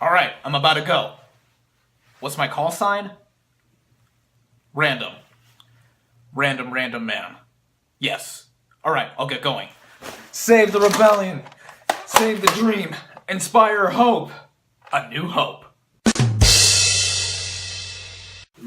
Alright, I'm about to go. What's my call sign? Random. RandomRandomMan. Yes. Alright, I'll get going. Save the rebellion. Save the dream. Inspire hope. A new hope.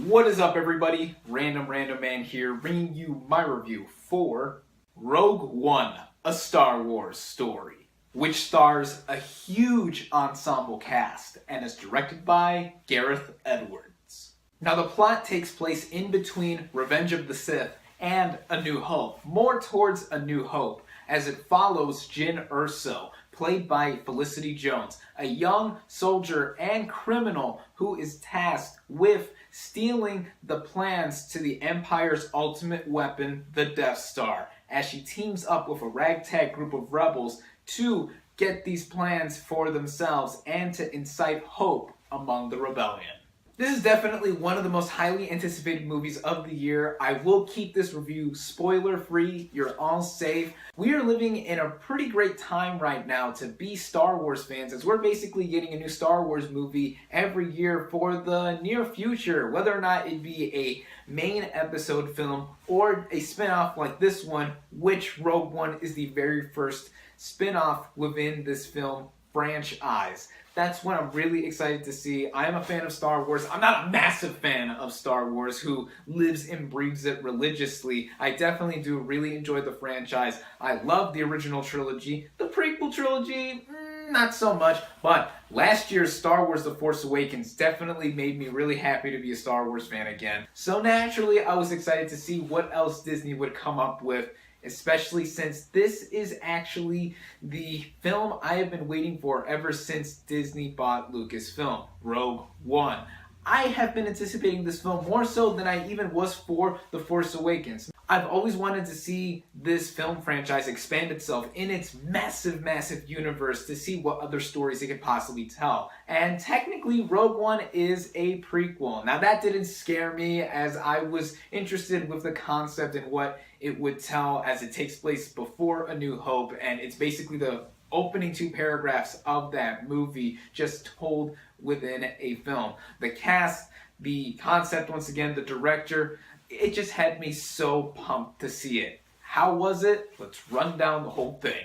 What is up, everybody? RandomRandomMan here, bringing you my review for Rogue One, a Star Wars story, which stars a huge ensemble cast and is directed by Gareth Edwards. Now, the plot takes place in between Revenge of the Sith and A New Hope, more towards A New Hope, as it follows Jyn Erso, played by Felicity Jones, a young soldier and criminal who is tasked with stealing the plans to the Empire's ultimate weapon, the Death Star, as she teams up with a ragtag group of rebels to get these plans for themselves and to incite hope among the rebellion. This is definitely one of the most highly anticipated movies of the year. I will keep this review spoiler-free. You're all safe. We are living in a pretty great time right now to be Star Wars fans, as we're basically getting a new Star Wars movie every year for the near future, whether or not it be a main episode film or a spin-off like this one, which Rogue One is the very first spin-off within this film franchise. That's what I'm really excited to see. I am a fan of Star Wars. I'm not a massive fan of Star Wars who lives and breathes it religiously. I definitely do really enjoy the franchise. I love the original trilogy. The prequel trilogy, not so much. But last year's Star Wars The Force Awakens definitely made me really happy to be a Star Wars fan again. So naturally, I was excited to see what else Disney would come up with, especially since this is actually the film I have been waiting for ever since Disney bought Lucasfilm, Rogue One. I have been anticipating this film more so than I even was for The Force Awakens. I've always wanted to see this film franchise expand itself in its massive, massive universe to see what other stories it could possibly tell. And technically, Rogue One is a prequel. Now, that didn't scare me, as I was interested with the concept and what it would tell, as it takes place before A New Hope, and it's basically the opening 2 paragraphs of that movie just told within a film. The cast, the concept, once again, the director, it just had me so pumped to see it. How was it? Let's run down the whole thing.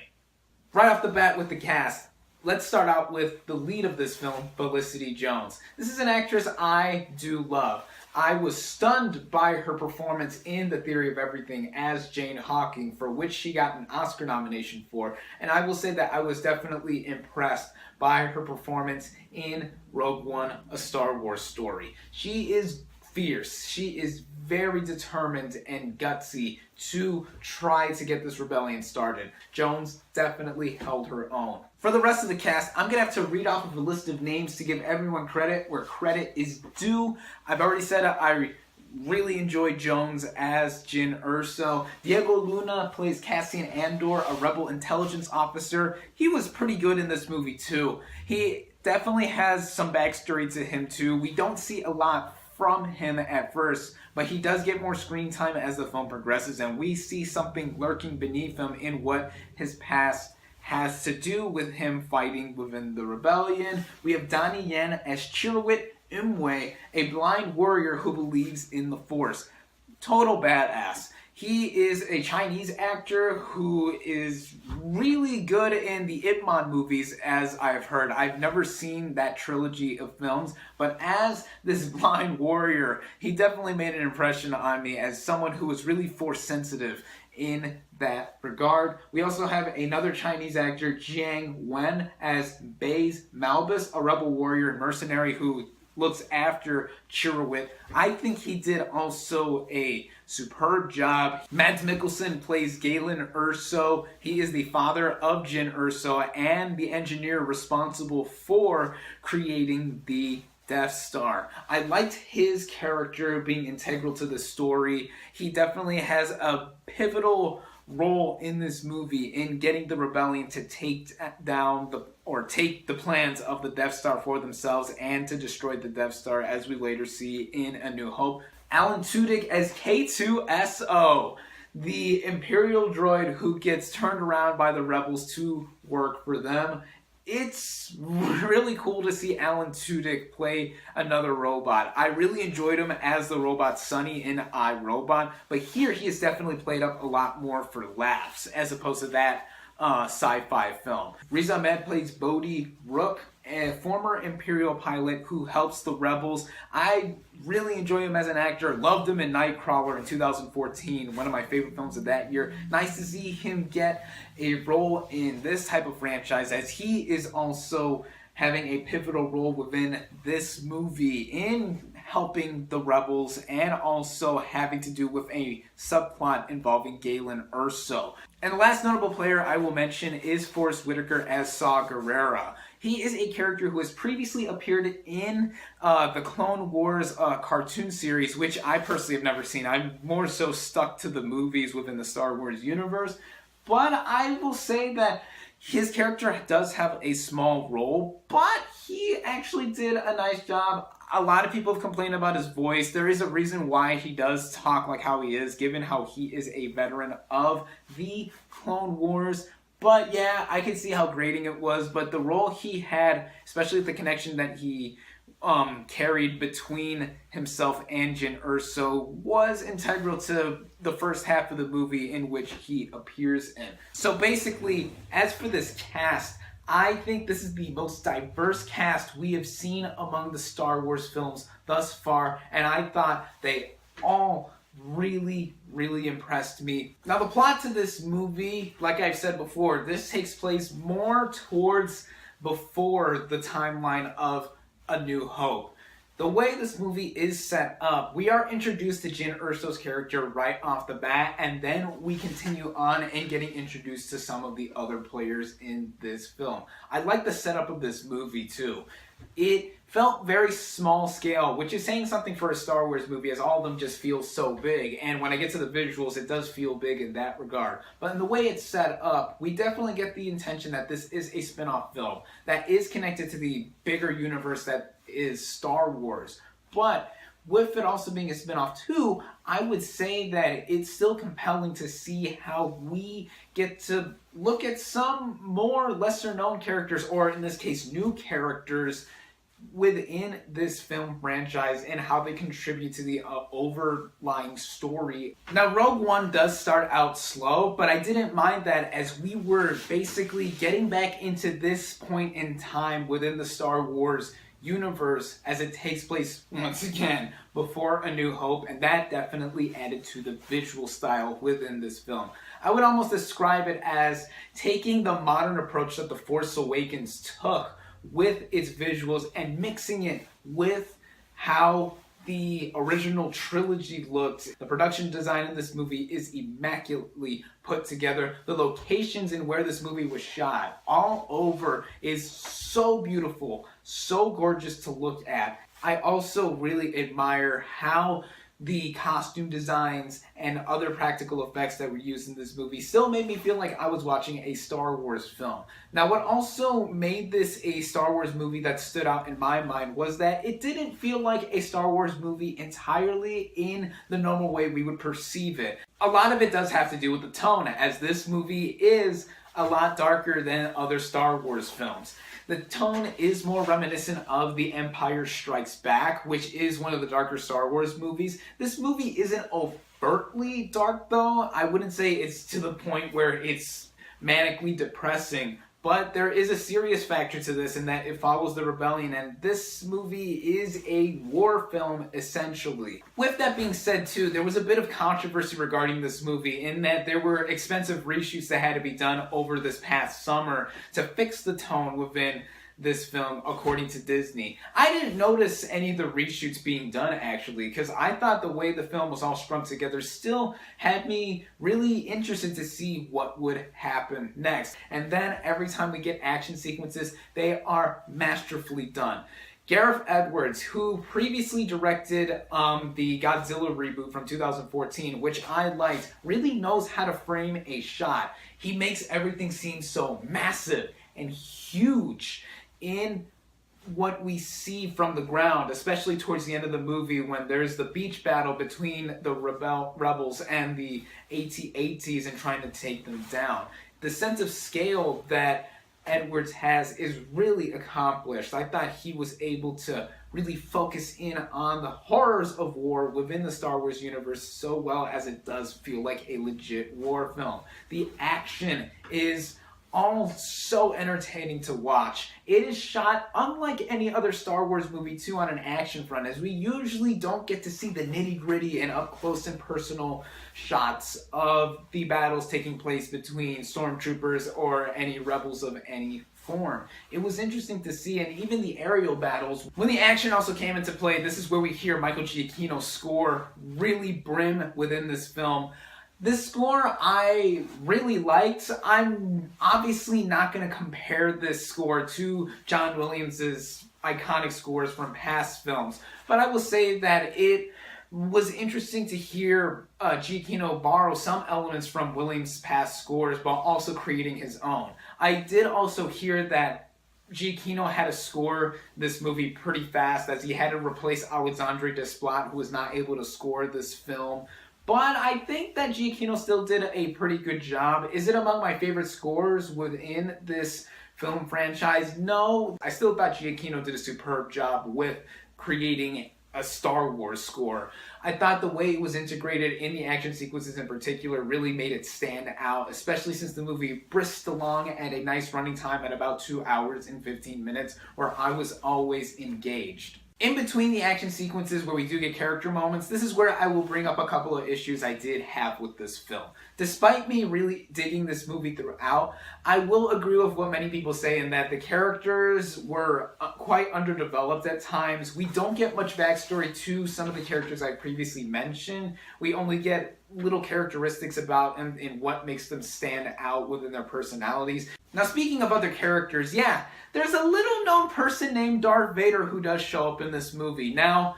Right off the bat with the cast, let's start out with the lead of this film, Felicity Jones. This is an actress I do love. I was stunned by her performance in The Theory of Everything as Jane Hawking, for which she got an Oscar nomination for. And I will say that I was definitely impressed by her performance in Rogue One, A Star Wars Story. She is fierce. She is very determined and gutsy to try to get this rebellion started. Jones definitely held her own. For the rest of the cast, I'm going to have to read off of a list of names to give everyone credit where credit is due. I've already said I really enjoyed Jones as Jyn Erso. Diego Luna plays Cassian Andor, a rebel intelligence officer. He was pretty good in this movie too. He definitely has some backstory to him too. We don't see a lot from him at first, but he does get more screen time as the film progresses, and we see something lurking beneath him in what his past has to do with him fighting within the rebellion. We have Donnie Yen as Chirrut Imwe, a blind warrior who believes in the Force. Total badass. He is a Chinese actor who is really good in the Ip Man movies, as I've heard. I've never seen that trilogy of films, but as this blind warrior, he definitely made an impression on me as someone who was really Force sensitive in that regard. We also have another Chinese actor, Jiang Wen, as Baze Malbus, a rebel warrior and mercenary who looks after Chirrut. I think he did also a superb job. Mads Mikkelsen plays Galen Erso. He is the father of Jyn Erso and the engineer responsible for creating the Death Star. I liked his character being integral to the story. He definitely has a pivotal role in this movie in getting the rebellion to take down take the plans of the Death Star for themselves and to destroy the Death Star, as we later see in A New Hope. Alan Tudyk as K2SO, the Imperial droid who gets turned around by the rebels to work for them. it's really cool to see Alan Tudyk play another robot. I really enjoyed him as the robot Sonny in I, Robot, but here he has definitely played up a lot more for laughs as opposed to that sci-fi film. Riz Ahmed plays Bodhi Rook, a former Imperial pilot who helps the rebels. I really enjoy him as an actor. Loved him in Nightcrawler in 2014, one of my favorite films of that year. Nice to see him get a role in this type of franchise, as he is also having a pivotal role within this movie in helping the rebels and also having to do with a subplot involving Galen Erso. And the last notable player I will mention is Forrest Whitaker as Saw Gerrera. He is a character who has previously appeared in the Clone Wars cartoon series, which I personally have never seen. I'm more so stuck to the movies within the Star Wars universe. But I will say that his character does have a small role, but he actually did a nice job. A lot of people have complained about his voice. There is a reason why he does talk like how he is, given how he is a veteran of the Clone Wars. But yeah, I can see how grating it was, but the role he had, especially the connection that he carried between himself and Jyn Erso, was integral to the first half of the movie in which he appears in. So basically, as for this cast, I think this is the most diverse cast we have seen among the Star Wars films thus far, and I thought they all really impressed me. Now, the plot to this movie, like I've said before, this takes place more towards before the timeline of A New Hope. The way this movie is set up, we are introduced to Jyn Erso's character right off the bat, and then we continue on and getting introduced to some of the other players in this film. I like the setup of this movie too. It felt very small scale, which is saying something for a Star Wars movie, as all of them just feel so big. And when I get to the visuals, it does feel big in that regard. But in the way it's set up, we definitely get the intention that this is a spin-off film that is connected to the bigger universe that is Star Wars. But with it also being a spin-off too, I would say that it's still compelling to see how we get to look at some more lesser-known characters, or in this case, new characters within this film franchise and how they contribute to the overlying story. Now, Rogue One does start out slow, but I didn't mind that, as we were basically getting back into this point in time within the Star Wars universe, as it takes place once again before A New Hope, and that definitely added to the visual style within this film. I would almost describe it as taking the modern approach that The Force Awakens took with its visuals and mixing it with how the original trilogy looked. The production design in this movie is immaculately put together. The locations and where this movie was shot all over is so beautiful, so gorgeous to look at. I also really admire how the costume designs and other practical effects that were used in this movie still made me feel like I was watching a Star Wars film. Now, what also made this a Star Wars movie that stood out in my mind was that it didn't feel like a Star Wars movie entirely in the normal way we would perceive it. A lot of it does have to do with the tone, as this movie is a lot darker than other Star Wars films. The tone is more reminiscent of The Empire Strikes Back, which is one of the darker Star Wars movies. This movie isn't overtly dark, though. I wouldn't say it's to the point where it's manically depressing, but there is a serious factor to this in that it follows the rebellion, and this movie is a war film, essentially. With that being said, too, there was a bit of controversy regarding this movie in that there were expensive reshoots that had to be done over this past summer to fix the tone within this film, according to Disney. I didn't notice any of the reshoots being done, actually, because I thought the way the film was all strung together still had me really interested to see what would happen next. And then every time we get action sequences, they are masterfully done. Gareth Edwards, who previously directed the Godzilla reboot from 2014, which I liked, really knows how to frame a shot. He makes everything seem so massive and huge in what we see from the ground, especially towards the end of the movie when there's the beach battle between the rebels and the AT-ATs and trying to take them down. The sense of scale that Edwards has is really accomplished. I thought he was able to really focus in on the horrors of war within the Star Wars universe so well, as it does feel like a legit war film. The action is all so entertaining to watch. It is shot unlike any other Star Wars movie too on an action front, as we usually don't get to see the nitty-gritty and up-close and personal shots of the battles taking place between stormtroopers or any rebels of any form. It was interesting to see, and even the aerial battles, when the action also came into play, this is where we hear Michael Giacchino's score really brim within this film. This score I really liked. I'm obviously not going to compare this score to John Williams' iconic scores from past films, but I will say that it was interesting to hear Giacchino borrow some elements from Williams' past scores while also creating his own. I did also hear that Giacchino had to score this movie pretty fast, as he had to replace Alexandre Desplat, who was not able to score this film. But I think that Giacchino still did a pretty good job. Is it among my favorite scores within this film franchise? No. I still thought Giacchino did a superb job with creating a Star Wars score. I thought the way it was integrated in the action sequences in particular really made it stand out, especially since the movie brisked along at a nice running time at about 2 hours and 15 minutes, where I was always engaged. In between the action sequences where we do get character moments, this is where I will bring up a couple of issues I did have with this film. Despite me really digging this movie throughout, I will agree with what many people say in that the characters were quite underdeveloped at times. We don't get much backstory to some of the characters I previously mentioned. We only get little characteristics about them and what makes them stand out within their personalities. Now, speaking of other characters, yeah, there's a little known person named Darth Vader who does show up in this movie. Now,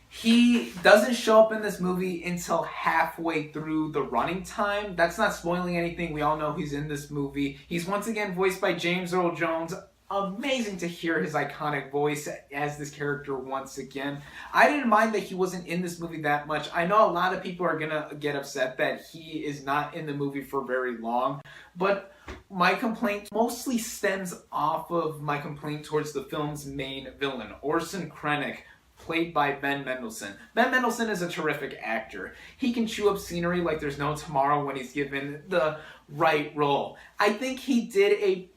he doesn't show up in this movie until halfway through the running time. That's not spoiling anything. We all know he's in this movie. He's once again voiced by James Earl Jones. Amazing to hear his iconic voice as this character once again. I didn't mind that he wasn't in this movie that much. I know a lot of people are gonna get upset that he is not in the movie for very long, but my complaint mostly stems off of my complaint towards the film's main villain, Orson Krennic, played by Ben Mendelsohn. Ben Mendelsohn is a terrific actor. He can chew up scenery like there's no tomorrow when he's given the right role. I think he did a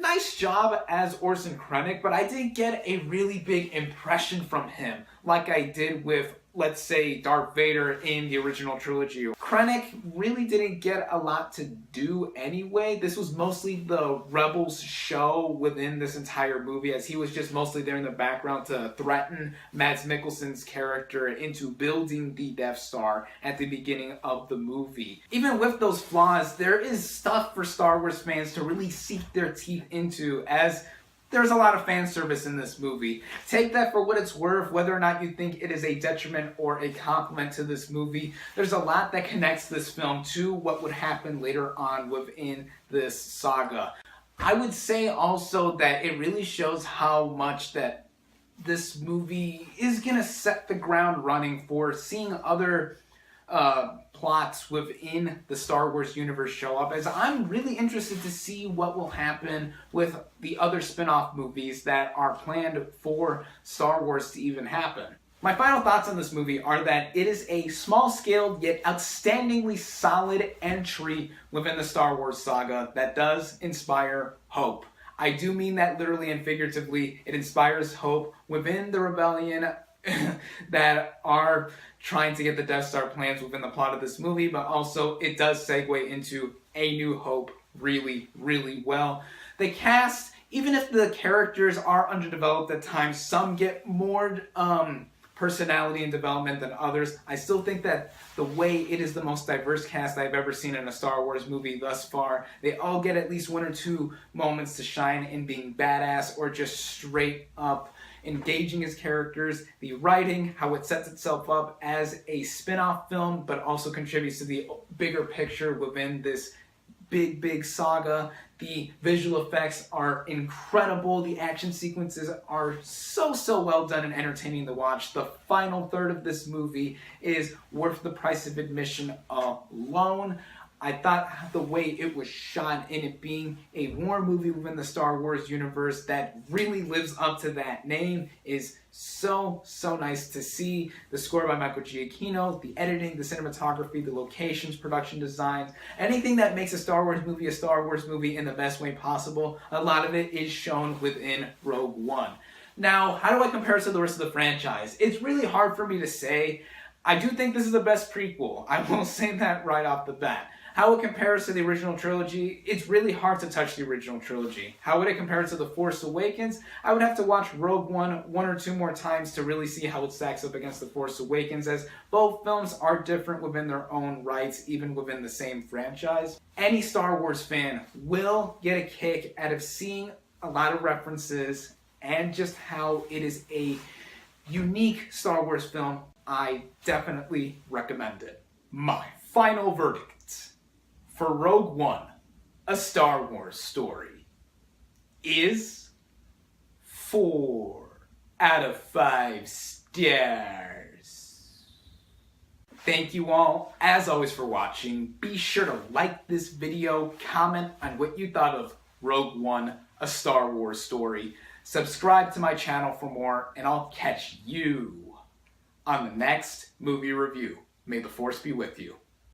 nice job as Orson Krennic, but I didn't get a really big impression from him like I did with, let's say, Darth Vader in the original trilogy. Krennic really didn't get a lot to do anyway. This was mostly the Rebels show within this entire movie, as he was just mostly there in the background to threaten Mads Mikkelsen's character into building the Death Star at the beginning of the movie. Even with those flaws, there is stuff for Star Wars fans to really sink their teeth into, as there's a lot of fan service in this movie. Take that for what it's worth, whether or not you think it is a detriment or a compliment to this movie. There's a lot that connects this film to what would happen later on within this saga. I would say also that it really shows how much that this movie is going to set the ground running for seeing other plots within the Star Wars universe show up, as I'm really interested to see what will happen with the other spin-off movies that are planned for Star Wars to even happen. My final thoughts on this movie are that it is a small-scale yet outstandingly solid entry within the Star Wars saga that does inspire hope. I do mean that literally and figuratively. It inspires hope within the rebellion that are trying to get the Death Star plans within the plot of this movie, but also it does segue into A New Hope really, really well. The cast, even if the characters are underdeveloped at times, some get more personality and development than others. I still think that the way it is the most diverse cast I've ever seen in a Star Wars movie thus far. They all get at least 1 or 2 moments to shine in being badass or just straight up engaging as characters. The writing, how it sets itself up as a spin-off film, but also contributes to the bigger picture within this big saga. The visual effects are incredible. The action sequences are so well done and entertaining to watch. The final third of this movie is worth the price of admission alone. I thought the way it was shot and it being a war movie within the Star Wars universe that really lives up to that name is so nice to see. The score by Michael Giacchino, the editing, the cinematography, the locations, production design, anything that makes a Star Wars movie in the best way possible, a lot of it is shown within Rogue One. Now, how do I compare it to the rest of the franchise? It's really hard for me to say. I do think this is the best prequel. I will say that right off the bat. How it compares to the original trilogy, it's really hard to touch the original trilogy. How would it compare to The Force Awakens? I would have to watch Rogue One or two more times to really see how it stacks up against The Force Awakens, as both films are different within their own rights, even within the same franchise. Any Star Wars fan will get a kick out of seeing a lot of references and just how it is a unique Star Wars film. I definitely recommend it. My final verdict for Rogue One, A Star Wars Story, is 4 out of 5 stars. Thank you all, as always, for watching. Be sure to like this video, comment on what you thought of Rogue One, A Star Wars Story. Subscribe to my channel for more, and I'll catch you on the next movie review. May the Force be with you.